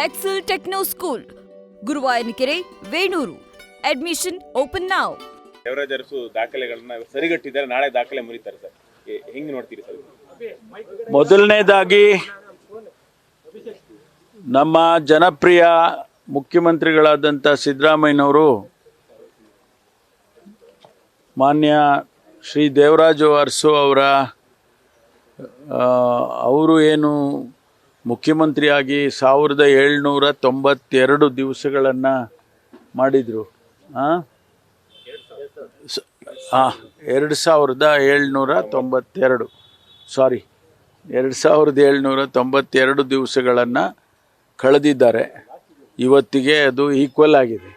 Excel Techno School, Guruvayanakere, Venur. Admission open now. Devaraj Arasu ದಾಖಲೆಗಳನ್ನ ಸರಿಗಟ್ಟಿದ್ದಾರೆ, ನಾಳೆ ದಾಖಲೆ ಮುರಿತಾರೆ ಸರ್. ಹೆಂಗ್ ನೋಡ್ತೀರಿ ಸರ್? ಮೊದಲನೇದಾಗಿ ನಮ್ಮ ಜನಪ್ರಿಯ ಮುಖ್ಯಮಂತ್ರಿಗಳಾದಂಥ ಸಿದ್ದರಾಮಯ್ಯನವರು ಮಾನ್ಯ ಶ್ರೀ ದೇವರಾಜು ಅರಸು ಅವರು ಏನು ಮುಖ್ಯಮಂತ್ರಿಯಾಗಿ 1792 ದಿವಸಗಳನ್ನು ಮಾಡಿದರು. 2792 ದಿವಸಗಳನ್ನು ಕಳೆದಿದ್ದಾರೆ. ಇವತ್ತಿಗೆ ಅದು ಈಕ್ವಲ್ ಆಗಿದೆ.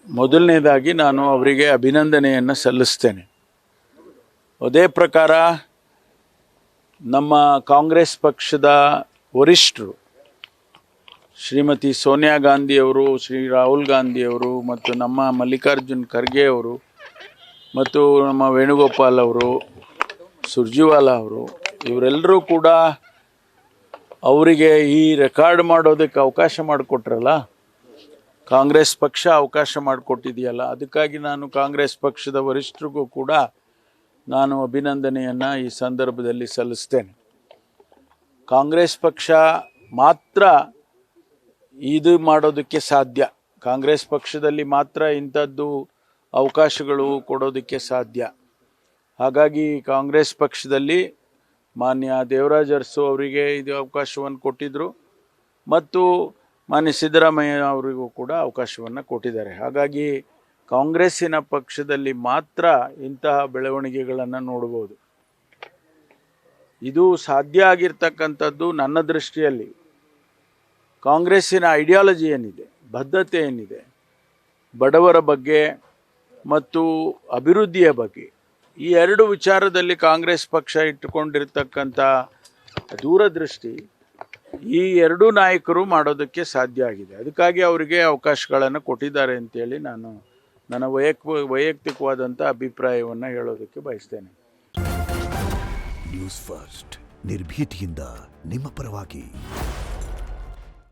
ಮೊದಲನೇದಾಗಿ ನಾನು ಅವರಿಗೆ ಅಭಿನಂದನೆಯನ್ನು ಸಲ್ಲಿಸ್ತೇನೆ. ಅದೇ ಪ್ರಕಾರ ನಮ್ಮ ಕಾಂಗ್ರೆಸ್ ಪಕ್ಷದ ವರಿಷ್ಠರು ಶ್ರೀಮತಿ ಸೋನಿಯಾ ಗಾಂಧಿಯವರು, ಶ್ರೀ ರಾಹುಲ್ ಗಾಂಧಿಯವರು ಮತ್ತು ನಮ್ಮ ಮಲ್ಲಿಕಾರ್ಜುನ್ ಖರ್ಗೆ ಅವರು ಮತ್ತು ನಮ್ಮ ವೇಣುಗೋಪಾಲ್ ಅವರು, ಸುರ್ಜಿವಾಲಾ ಅವರು, ಇವರೆಲ್ಲರೂ ಕೂಡ ಅವರಿಗೆ ಈ ರೆಕಾರ್ಡ್ ಮಾಡೋದಕ್ಕೆ ಅವಕಾಶ ಮಾಡಿಕೊಟ್ರಲ್ಲ, ಕಾಂಗ್ರೆಸ್ ಪಕ್ಷ ಅವಕಾಶ ಮಾಡಿಕೊಟ್ಟಿದೆಯಲ್ಲ, ಅದಕ್ಕಾಗಿ ನಾನು ಕಾಂಗ್ರೆಸ್ ಪಕ್ಷದ ವರಿಷ್ಠರಿಗೂ ಕೂಡ ನಾನು ಅಭಿನಂದನೆಯನ್ನು ಈ ಸಂದರ್ಭದಲ್ಲಿ ಸಲ್ಲಿಸ್ತೇನೆ. ಕಾಂಗ್ರೆಸ್ ಪಕ್ಷ ಮಾತ್ರ ಇದು ಮಾಡೋದಕ್ಕೆ ಸಾಧ್ಯ. ಕಾಂಗ್ರೆಸ್ ಪಕ್ಷದಲ್ಲಿ ಮಾತ್ರ ಇಂಥದ್ದು ಅವಕಾಶಗಳು ಕೊಡೋದಕ್ಕೆ ಸಾಧ್ಯ. ಹಾಗಾಗಿ ಕಾಂಗ್ರೆಸ್ ಪಕ್ಷದಲ್ಲಿ ಮಾನ್ಯ ದೇವರಾಜ್ ಅರಸು ಅವರಿಗೆ ಇದು ಅವಕಾಶವನ್ನು ಕೊಟ್ಟಿದ್ದರು ಮತ್ತು ಮಾನ್ಯ ಸಿದ್ದರಾಮಯ್ಯ ಅವರಿಗೂ ಕೂಡ ಅವಕಾಶವನ್ನು ಕೊಟ್ಟಿದ್ದಾರೆ. ಹಾಗಾಗಿ ಕಾಂಗ್ರೆಸ್ಸಿನ ಪಕ್ಷದಲ್ಲಿ ಮಾತ್ರ ಇಂತಹ ಬೆಳವಣಿಗೆಗಳನ್ನು ನೋಡ್ಬೋದು. ಇದು ಸಾಧ್ಯ ಆಗಿರ್ತಕ್ಕಂಥದ್ದು ನನ್ನ ದೃಷ್ಟಿಯಲ್ಲಿ. ಕಾಂಗ್ರೆಸ್ಸಿನ ಐಡಿಯಾಲಜಿ ಏನಿದೆ, ಬದ್ಧತೆ ಏನಿದೆ, ಬಡವರ ಬಗ್ಗೆ ಮತ್ತು ಅಭಿವೃದ್ಧಿಯ ಬಗ್ಗೆ, ಈ ಎರಡು ವಿಚಾರದಲ್ಲಿ ಕಾಂಗ್ರೆಸ್ ಪಕ್ಷ ಇಟ್ಟುಕೊಂಡಿರ್ತಕ್ಕಂಥ ದೂರದೃಷ್ಟಿ ಈ ಎರಡೂ ನಾಯಕರು ಮಾಡೋದಕ್ಕೆ ಸಾಧ್ಯ ಆಗಿದೆ. ಅದಕ್ಕಾಗಿ ಅವರಿಗೆ ಅವಕಾಶಗಳನ್ನು ಕೊಟ್ಟಿದ್ದಾರೆ ಅಂತೇಳಿ ನಾನು ನನ್ನ ವೈಯಕ್ತಿಕವಾದಂಥ ಅಭಿಪ್ರಾಯವನ್ನು ಹೇಳೋದಕ್ಕೆ ಬಯಸ್ತೇನೆ. ನ್ಯೂಸ್ ಫಸ್ಟ್, ನಿರ್ಭೀತಿಯಿಂದ ನಿಮ್ಮ ಪರವಾಗಿ.